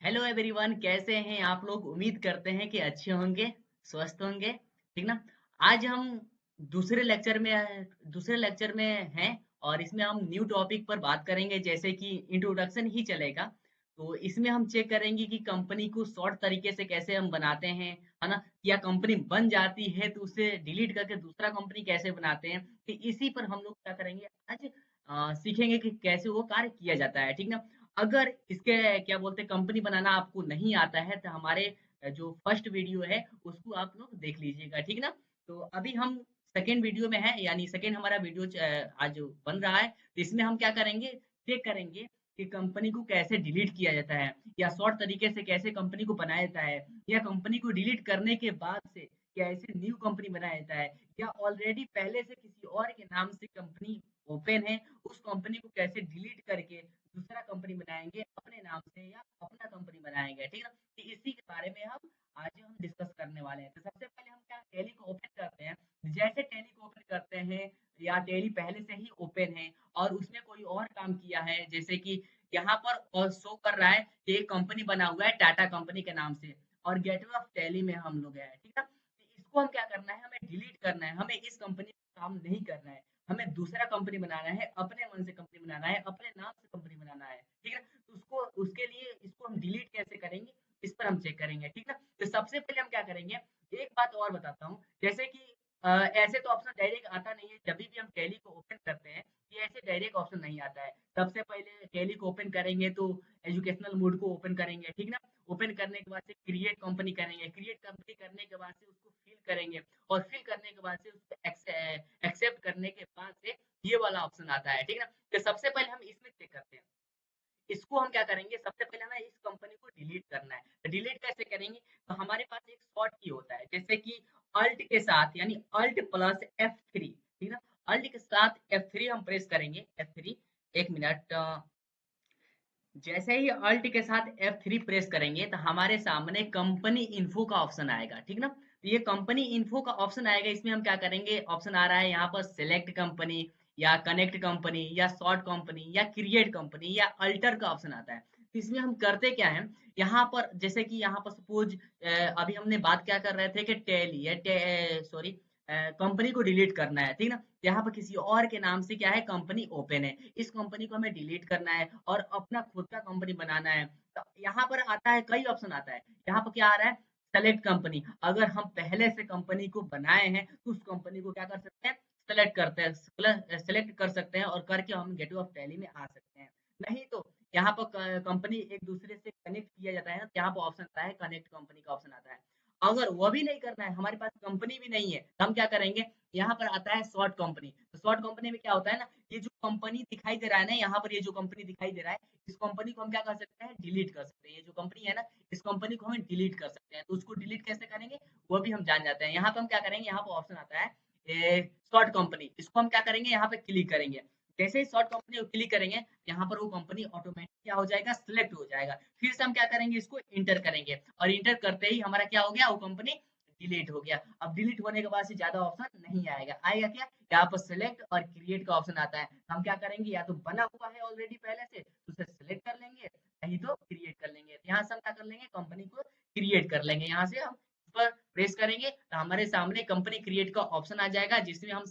Hello everyone, कैसे हैं आप लोग। उम्मीद करते हैं कि अच्छे होंगे, स्वस्थ होंगे। ठीक ना। आज हम दूसरे लेक्चर में हैं और इसमें हम न्यू टॉपिक पर बात करेंगे। जैसे कि इंट्रोडक्शन ही चलेगा, तो इसमें हम चेक करेंगे कि कंपनी को शॉर्ट तरीके से कैसे हम बनाते हैं, है ना। या कंपनी बन जाती है तो उसे डिलीट करके दूसरा कंपनी कैसे बनाते हैं, तो इसी पर हम लोग क्या करेंगे आज। सीखेंगे कि कैसे वो कार्य किया जाता है। ठीक ना। अगर इसके क्या बोलते हैं कंपनी बनाना आपको नहीं आता है तो हमारे जो फर्स्ट वीडियो है उसको आप लोग देख लीजिएगा। ठीक ना। तो अभी हम सेकेंड वीडियो में है, यानी सेकेंड हमारा वीडियो आज बन रहा है। तो इसमें हम क्या करेंगे, चेक करेंगे कि कंपनी को कैसे डिलीट किया जाता है, या शॉर्ट तरीके से कैसे कंपनी को बनाया जाता है, या कंपनी को डिलीट करने के बाद से कैसे न्यू कंपनी बनाया जाता है, या ऑलरेडी पहले से किसी और के नाम से कंपनी ओपन है, उस कंपनी को कैसे डिलीट करके दूसरा कंपनी बनाएंगे अपने नाम से, या अपना कंपनी बनाएंगे। ठीक है ना। तो इसी के बारे में हम डिस्कस करने वाले हैं। तो सबसे पहले हम क्या टैली को ओपन करते हैं। जैसे टैली को ओपन करते हैं, या टैली पहले से ही ओपन है और उसने कोई और काम किया है, जैसे कि यहाँ पर और शो कर रहा है कि एक कंपनी बना हुआ है टाटा कंपनी के नाम से, और गेटवे ऑफ टैली में हम लोग हैं। ठीक है। तो इसको हम क्या करना है, हमें डिलीट करना है। हमें इस कंपनी में काम नहीं करना है, हमें दूसरा कंपनी बनाना है, अपने मन से कंपनी बनाना है, अपने नाम से कंपनी बनाना है। ठीक है। तो उसको उसके लिए इसको हम डिलीट कैसे करेंगे, इस पर हम चेक करेंगे। ठीक ना। तो सबसे पहले हम क्या करेंगे, एक बात और बताता हूँ। जैसे कि ऐसे तो ऑप्शन डायरेक्ट आता नहीं है। जब भी हम टैली को ओपन करते हैं, ये ऐसे डायरेक्ट ऑप्शन नहीं आता है। सबसे पहले टैली को ओपन करेंगे तो एजुकेशनल मोड को ओपन करेंगे। ठीक ना। ओपन करने के बाद से क्रिएट कंपनी करेंगे, क्रिएट कंपनी करने के बाद से उसको फिल करेंगे, और फिल करने के बाद से उसको एक्सेप्ट करने के बाद से ये वाला ऑप्शन आता है। ठीक है ना। तो सबसे पहले हम इसमें चेक करते हैं। इसको हम क्या करेंगे, सबसे पहले हमें इस कंपनी को डिलीट करना है। तो डिलीट कैसे करेंगे, तो हमारे पास एक शॉर्ट की होता है, जैसे कि अल्ट के साथ, यानी अल्ट प्लस F3। ठीक है। अल्ट के साथ F3 हम प्रेस करेंगे, F3। एक मिनट। जैसे ही अल्ट के साथ F3 प्रेस करेंगे तो हमारे सामने कंपनी इन्फो का ऑप्शन आएगा। ठीक ना। तो ये कंपनी इन्फो का ऑप्शन आएगा। इसमें हम क्या करेंगे, ऑप्शन आ रहा है यहाँ पर सिलेक्ट कंपनी, या कनेक्ट कंपनी, या शॉर्ट कंपनी, या क्रिएट कंपनी, या अल्टर का ऑप्शन आता है। तो इसमें हम करते क्या है, यहाँ पर जैसे कि यहाँ पर सपोज अभी हमने बात क्या कर रहे थे कि टैली या सॉरी कंपनी को डिलीट करना है। ठीक ना। यहाँ पर किसी और के नाम से क्या है, कंपनी ओपन है, इस कंपनी को हमें डिलीट करना है और अपना खुद का कंपनी बनाना है। तो यहाँ पर आता है, कई ऑप्शन आता है। यहाँ पर क्या आ रहा है, सेलेक्ट कंपनी। अगर हम पहले से कंपनी को बनाए हैं तो उस कंपनी को क्या कर सकते हैं, सेलेक्ट करते हैं, सेलेक्ट कर सकते हैं, और करके हम गेटवे ऑफ टैली में आ सकते हैं। नहीं तो यहाँ पर कंपनी एक दूसरे से कनेक्ट किया जाता है ना, यहाँ पर ऑप्शन आता है कनेक्ट कंपनी का ऑप्शन आता है। अगर वो भी नहीं करना है, हमारे पास कंपनी भी नहीं है, तो हम क्या करेंगे, यहाँ पर आता है शॉर्ट कंपनी। तो शॉर्ट कंपनी में क्या होता है ना, ये जो कंपनी दिखाई दे रहा है ना, यहाँ पर ये जो कंपनी दिखाई दे रहा है, इस कंपनी को हम क्या कर सकते हैं, डिलीट कर सकते हैं। ये जो कंपनी है ना, इस कंपनी को हम डिलीट कर सकते हैं। तो उसको डिलीट कैसे करेंगे, वो भी हम जान जाते हैं। यहाँ पे हम क्या करेंगे, यहाँ पर ऑप्शन आता है शॉर्ट कंपनी, इसको हम क्या करेंगे, यहाँ पे क्लिक करेंगे। जैसे ही शॉर्ट कंपनी को क्लिक करेंगे, यहाँ पर वो कंपनी ऑटोमेटिक क्या हो जाएगा, सिलेक्ट हो जाएगा। फिर से हम क्या करेंगे, इसको इंटर करेंगे, और इंटर करते ही हमारा क्या हो गया, वो कंपनी डिलीट हो गया। अब डिलीट होने के बाद से ज्यादा ऑप्शन नहीं आएगा। आएगा क्या, यहाँ पर सिलेक्ट और क्रिएट का ऑप्शन आता है। हम क्या करेंगे, या तो बना हुआ है ऑलरेडी पहले से तो उसे सिलेक्ट कर लेंगे, नहीं तो क्रिएट कर लेंगे। यहाँ से हम क्या कर लेंगे, कंपनी को क्रिएट कर लेंगे। यहाँ से हम पर प्रेस करेंगे तो हमारे सामने कंपनी क्रिएट का ऑप्शन आ जाएगा, जिसमें हम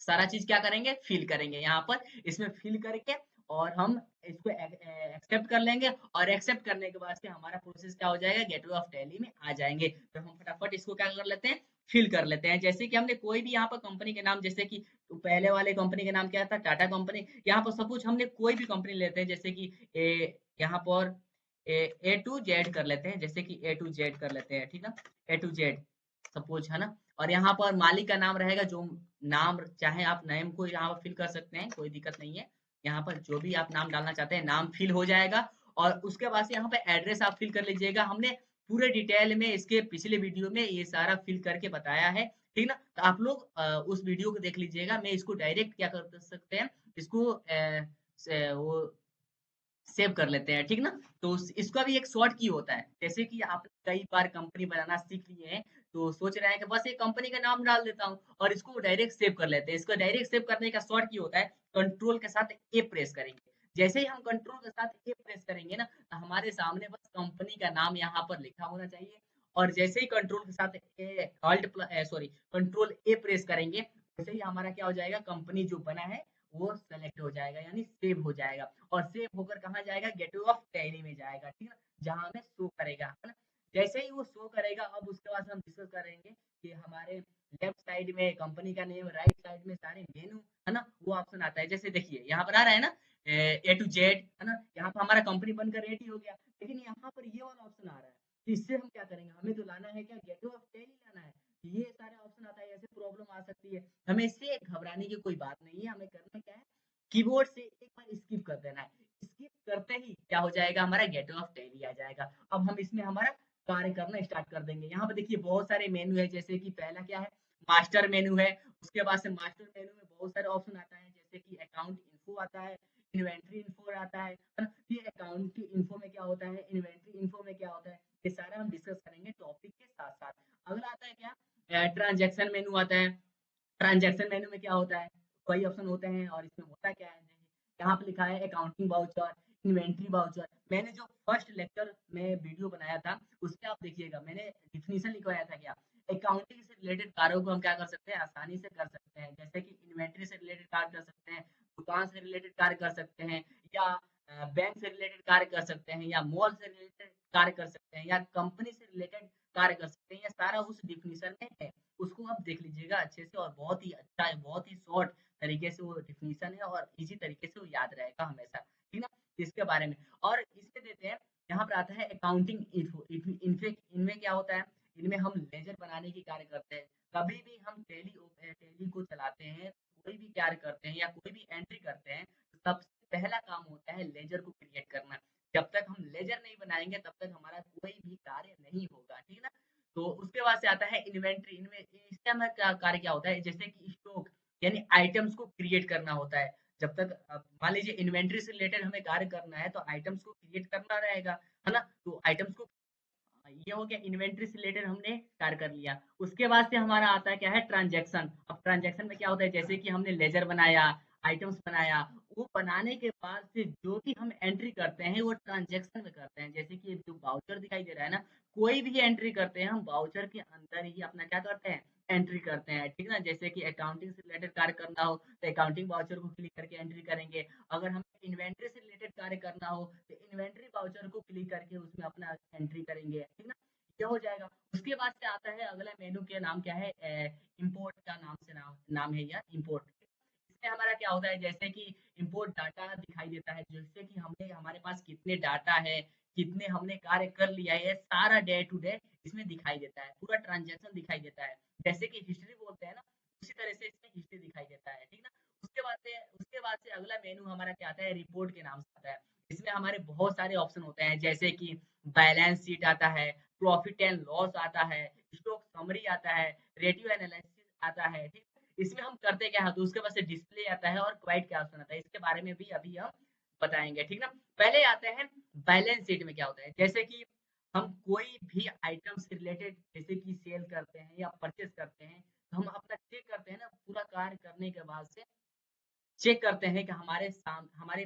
सारा चीज क्या करेंगे, फिल करेंगे। यहाँ पर इसमें फिल करके और हम इसको एक्सेप्ट कर लेंगे, और एक्सेप्ट करने के बाद से हमारा प्रोसेस क्या हो जाएगा, गेटवे ऑफ टैली में आ जाएंगे। तो हम फटाफट इसको क्या कर लेते हैं, फिल कर लेते हैं। जैसे कि हमने कोई भी यहाँ पर कंपनी के नाम, जैसे कि पहले वाले कंपनी के नाम क्या था, टाटा कंपनी। यहाँ पर सपोज हमने कोई भी कंपनी लेते हैं, जैसे कि यहाँ पर A to Z कर लेते हैं, जैसे कि A to Z कर लेते हैं। ठीक है। A to Z सपोज, है ना। और यहाँ पर मालिक का नाम रहेगा, जो नाम चाहे आप नेम को यहाँ पर फिल कर सकते हैं, कोई दिक्कत नहीं है। यहाँ पर जो भी आप नाम डालना चाहते हैं, नाम फिल हो जाएगा। और उसके बाद से यहाँ पे एड्रेस आप फिल कर लीजिएगा। हमने पूरे डिटेल में इसके पिछले वीडियो में ये सारा फिल करके बताया है। ठीक ना। तो आप लोग उस वीडियो को देख लीजिएगा। मैं इसको डायरेक्ट क्या कर सकते हैं, इसको वो सेव कर लेते हैं। ठीक ना। तो इसका भी एक शॉर्ट की होता है। जैसे कि आप कई बार कंपनी बनाना सीख लिए हैं, तो सोच रहे हैं कि बस एक कंपनी का नाम डाल देता हूँ और इसको डायरेक्ट सेव कर लेते हैं। इसको डायरेक्ट सेव करने का शॉर्ट की होता है, कंट्रोल के साथ ए प्रेस करेंगे। जैसे ही हम कंट्रोल के साथ ए प्रेस करेंगे ना, तो हमारे सामने बस कंपनी का नाम यहाँ पर लिखा होना चाहिए और जैसे ही कंट्रोल के साथ कंट्रोल ए प्रेस करेंगे, वैसे ही हमारा क्या हो जाएगा, कंपनी जो बना है वो सेलेक्ट हो जाएगा, यानी सेव हो जाएगा और सेव होकर कहाँ जाएगा, गेटवे ऑफ टैली में जाएगा, ठीक है ना, जहाँ हमें शो करेगा, है ना। जैसे ही वो शो करेगा, अब उसके बाद हम डिस्कस करेंगे कि हमारे लेफ्ट साइड में कंपनी का नेम, राइट साइड में सारे मेनू, है ना, वो ऑप्शन आता है। जैसे देखिए यहाँ पर आ रहा है ना, ए टू जेड, है ना, यहाँ पर हमारा कंपनी बनकर रेडी हो गया, लेकिन यहाँ पर ये वाला ऑप्शन आ रहा है, तो इससे हम क्या करेंगे, हमें तो लाना है क्या, गेटवे ऑफ टैली लाना है। ये सारे ऑप्शन आता है, ऐसे प्रॉब्लम आ सकती है, हमें इससे घबराने की कोई बात नहीं है, हमें करना क्या है, कीबोर्ड से एक बार स्किप कर देना है, स्किप करते ही क्या हो जाएगा, हमारा गेटवे ऑफ टैली आ जाएगा। अब हम इसमें हमारा कार्य करना स्टार्ट कर देंगे। यहाँ पे देखिए बहुत सारे मेनू है, जैसे कि पहला क्या है, मास्टर मेनू है, उसके बाद से मास्टर मेनू में बहुत सारे ऑप्शन आता है, जैसे कि अकाउंट इन्फो आता है, इन्वेंट्री इन्फो आता है ना। ये अकाउंट इन्फो में क्या होता है, इन्वेंट्री इन्फो में क्या होता है, ये सारा हम डिस्कस करेंगे टॉपिक के साथ साथ। अगला आता है क्या, ट्रांजैक्शन मेनू आता है। ट्रांजैक्शन मेनू में क्या होता है, कई ऑप्शन होते हैं और इसमें होता क्या है, यहाँ पे लिखा है अकाउंटिंग वाउचर, इन्वेंट्री वाउचर। मैंने जो फर्स्ट लेक्चर में वीडियो बनाया था, उसमें आप देखिएगा मैंने डिफिनीशन लिखवाया था क्या, अकाउंटिंग से रिलेटेड कार्यों को हम क्या कर सकते हैं, आसानी से कर सकते हैं, जैसे कि इन्वेंट्री से रिलेटेड कार्य कर सकते हैं, दुकान से रिलेटेड कार्य कर सकते हैं, या बैंक से रिलेटेड कार्य कर सकते हैं, या मॉल से रिलेटेड कार्य कर सकते हैं, या कंपनी से रिलेटेड कार्य कर सकते हैं, या सारा उस डिफिनीशन में है। उसको आप देख लीजिएगा अच्छे से, और बहुत ही अच्छा है, बहुत ही शॉर्ट तरीके से वो डिफिनीशन है और इजी तरीके से वो याद रहेगा हमेशा, ठीक ना। इसके बारे में और इसके देते हैं, यहाँ पर आता है अकाउंटिंग इन्फो। इनफेक्ट इनमें क्या होता है, इनमें हम लेजर बनाने की कार्य करते हैं। कभी भी हम टैली को चलाते हैं, कोई भी कार्य करते हैं या कोई भी एंट्री करते हैं, तो सबसे पहला काम होता है लेजर को क्रिएट करना। जब तक हम लेजर नहीं बनाएंगे तब तक हमारा कोई भी कार्य नहीं होगा, ठीक ना। तो उसके बाद से आता है इन्वेंट्री। इनमें इसका में क्या कार्य क्या होता है, जैसे कि स्टॉक यानी आइटम्स को क्रिएट करना होता है। जब तक मान लीजिए इन्वेंट्री से रिलेटेड हमें कार्य करना है, तो आइटम्स को क्रिएट करना रहेगा, है ना। तो आइटम्स को, ये हो गया इन्वेंट्री से रिलेटेड हमने कार्य कर लिया। उसके बाद से हमारा आता है क्या है, ट्रांजैक्शन। अब ट्रांजैक्शन में क्या होता है, जैसे कि हमने लेजर बनाया, आइटम्स बनाया, वो बनाने के बाद से जो भी हम एंट्री करते हैं वो ट्रांजैक्शन में करते हैं। जैसे कि जो वाउचर दिखाई दे रहा है ना, कोई भी एंट्री करते हैं हम वाउचर के अंदर ही अपना क्या करते हैं, एंट्री करते हैं, ठीक ना। जैसे कि अकाउंटिंग से रिलेटेड कार्य करना हो तो अकाउंटिंग वाउचर को क्लिक करके एंट्री करेंगे। अगर हमें इन्वेंट्री से रिलेटेड कार्य करना हो तो इन्वेंट्री वाउचर को क्लिक करके उसमें अपना एंट्री करेंगे, ठीक ना। ये हो जाएगा। उसके बाद से आता है अगला मेनू के नाम क्या है, इंपोर्ट का नाम से नाम है यह इंपोर्ट। इसमें हमारा क्या होता है, जैसे कि इंपोर्ट डाटा दिखाई देता है, जैसे कि हमने हमारे पास कितने डाटा है, कितने हमने कार्य कर लिया है, ये सारा डे टू डे इसमें दिखाई देता है, पूरा ट्रांजैक्शन दिखाई देता है। जैसे कि हिस्ट्री बोलते हैं ना, उसी तरह से इसमें हिस्ट्री दिखाई देता है, ठीक ना। उसके बाद से अगला मेनू हमारा क्या आता है, रिपोर्ट के नाम से आता है। इसमें हमारे बहुत सारे ऑप्शन होते हैं, जैसे कि बैलेंस शीट आता है, प्रॉफिट एंड लॉस आता है, स्टॉक समरी आता है, रेटियो एनालिसिस आता है, ठीक। इसमें हम करते क्या है, तो उसके बाद से डिस्प्ले आता है और क्वाइट क्या ऑप्शन आता है, इसके बारे में भी अभी हम बताएंगे, ठीक ना। पहले आते हैं बैलेंस शीट में क्या होता है, जैसे कि हम कोई भी आइटम से रिलेटेड, जैसे कि सेल करते हैं या परचेज करते हैं, तो हम अपना चेक करते हैं ना, पूरा कार्य करने के बाद से चेक करते हैं कि हमारे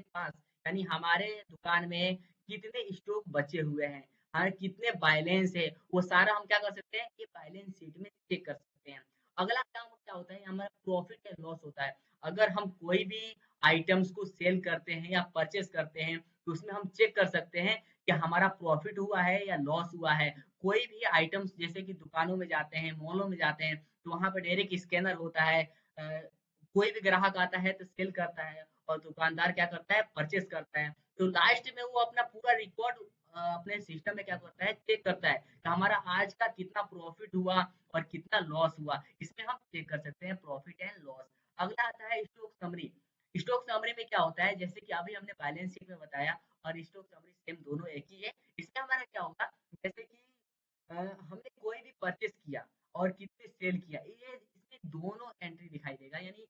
पास, यानी हमारे दुकान में कितने स्टॉक बचे हुए हैं, हमारे कितने बैलेंस है, वो सारा हम क्या कर सकते हैं, ये बैलेंस शीट में चेक कर सकते हैं। अगला काम क्या होता है, हमारा प्रॉफिट एंड लॉस होता है। अगर हम कोई भी आइटम्स को सेल करते हैं या परचेज करते हैं, तो उसमें हम चेक कर सकते हैं कि हमारा प्रॉफिट हुआ है या लॉस हुआ है। कोई भी आइटम्स, जैसे कि दुकानों में जाते हैं, मॉलों में जाते हैं, तो वहाँ पे डायरेक्ट स्कैनर होता है। कोई भी ग्राहक आता है तो सेल करता है और दुकानदार क्या करता है, परचेज करता है। तो लास्ट में वो अपना पूरा रिकॉर्ड अपने सिस्टम में क्या करता है, चेक करता है कि हमारा आज का कितना प्रॉफिट हुआ और कितना लॉस हुआ। इसमें हम चेक कर सकते हैं प्रॉफिट एंड लॉस। अगला आता है स्टॉक समरी। स्टॉक समरी में क्या होता है, जैसे कि अभी हमने बैलेंस शीट में बताया और स्टॉक समरी सेम दोनों एक ही है। इसमें हमारा क्या होगा, जैसे कि हमने कोई भी परचेज किया और कितने सेल किया, ये इसमें दोनों एंट्री दिखाई देगा, यानी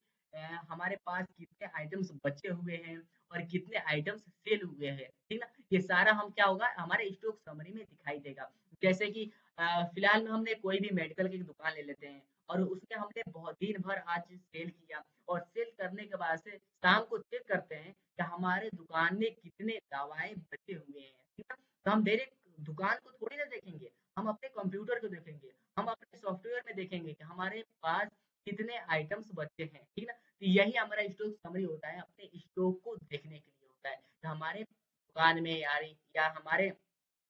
हमारे पास कितने आइटम्स बचे हुए हैं और कितने आइटम्स सेल हुए हैं, ठीक ना। ये सारा हम क्या होगा, हमारे स्टॉक समरी में दिखाई देगा। जैसे कि फिलहाल में हमने कोई भी मेडिकल की दुकान ले लेते हैं और उसमें हमने बहुत दिन भर आज सेल किया, और सेल करने के बाद से शाम को चेक करते हैं कि हमारे दुकान में कितने दवाएं बचे हुए हैं, ठीक है। तो हम डायरेक्ट दुकान को थोड़ी ना देखेंगे, हम अपने कंप्यूटर को देखेंगे, हम अपने सॉफ्टवेयर में देखेंगे कि हमारे पास कितने आइटम्स बचे हैं, ठीक ना? तो यही हमारा स्टॉक समरी होता है, अपने स्टॉक को देखने के लिए होता है कि हमारे दुकान में या हमारे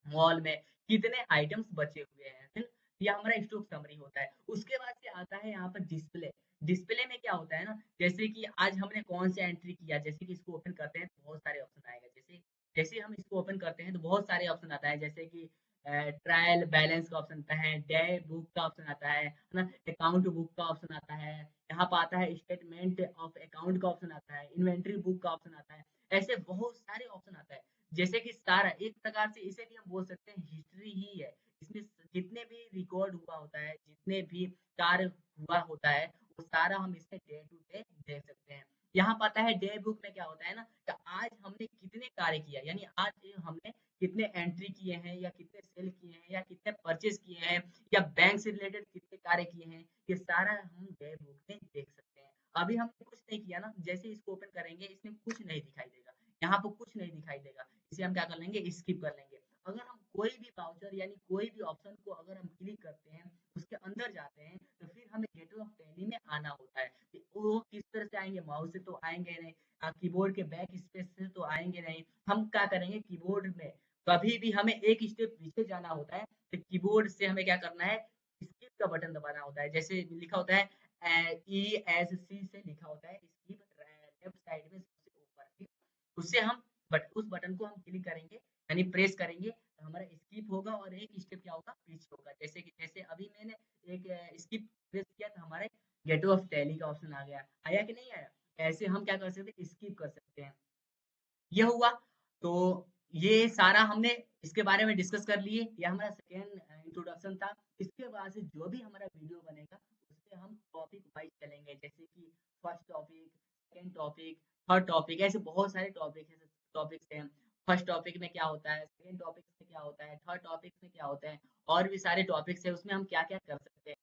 मॉल में कितने आइटम्स बचे हुए हैं, है ना? ये हमारा स्टॉक समरी होता है। उसके बाद से आता है यहाँ पर डिस्प्ले। डिस्प्ले में क्या होता है ना, जैसे कि आज हमने कौन सा एंट्री किया, जैसे कि इसको ओपन करते हैं तो बहुत सारे ऑप्शन आएगा। जैसे जैसे हम इसको ओपन करते हैं तो बहुत सारे ऑप्शन आता है, जैसे कि ट्रायल बैलेंस का ऑप्शन आता है, डे बुक का ऑप्शन आता है ना, अकाउंट बुक का ऑप्शन आता है, यहाँ पर आता है स्टेटमेंट ऑफ अकाउंट का ऑप्शन आता है, इन्वेंट्री बुक का ऑप्शन आता है। ऐसे बहुत सारे ऑप्शन आता है। जैसे कि सारा एक प्रकार से इसे भी हम बोल सकते हैं हिस्ट्री ही है। इसमें जितने भी रिकॉर्ड हुआ होता है, जितने भी कार्य हुआ होता है, वो सारा हम इसमें डे टू डे देख सकते हैं। यहाँ पता है डे बुक में क्या होता है ना, कि आज हमने कितने कार्य किया, यानी आज हमने कितने एंट्री किए हैं, या कितने सेल किए हैं, या कितने परचेज किए हैं, या बैंक से रिलेटेड कितने कार्य किए हैं, ये सारा हम डे बुक में देख सकते हैं। अभी हमने कुछ नहीं किया ना, जैसे इसको ओपन करेंगे इसमें कुछ नहीं दिखाई देगा, यहाँ पर कुछ नहीं दिखाई देगा। इसे हम क्या कर लेंगे, स्किप कर लेंगे। अगर हम कोई भी वाउचर यानी कोई भी ऑप्शन को अगर हम क्लिक करते हैं, उसके अंदर जाते हैं, तो फिर हमें गेटवे ऑफ टैली में आना होता है। वो किस तरह से आएंगे, माउस से तो आएंगे नहीं, कीबोर्ड के बैक स्पेस से तो आएंगे नहीं। हम क्या करेंगे, कीबोर्ड में कभी भी हमें एक स्टेप पीछे जाना होता है, तो कीबोर्ड से हमें क्या करना है, स्किप का बटन दबाना होता है। जैसे लिखा होता है ESC से लिखा होता है स्किप, लेफ्ट साइड में सबसे ऊपर, ठीक? उससे हम उस बटन को हम क्लिक करेंगे, यानी प्रेस करेंगे, तो हमारा स्किप होगा और एक स्टेप क्या होगा, पीछे होगा। जैसे कि जैसे अभी मैंने एक स्किप प्रेस किया तो हमारे गेट ऑफ टैली का ऑप्शन आ गया, आया कि नहीं आया? ऐसे हम क्या कर सकते हैं, स्किप कर सकते हैं। ये हुआ। तो ये सारा हमने इसके बारे में डिस्कस कर लिए, ये हमारा सेकेंड इंट्रोडक्शन था। इसके बाद से जो भी हमारा वीडियो बनेगा उससे हम टॉपिक वाइज चलेंगे, जैसे कि first topic, second topic, third topic, ऐसे बहुत सारे टॉपिक्स हैं। फर्स्ट टॉपिक में क्या होता है, सेकेंड टॉपिक में क्या होता है, थर्ड टॉपिक में क्या होता है, और भी सारे टॉपिक्स है, उसमें हम क्या क्या कर सकते हैं।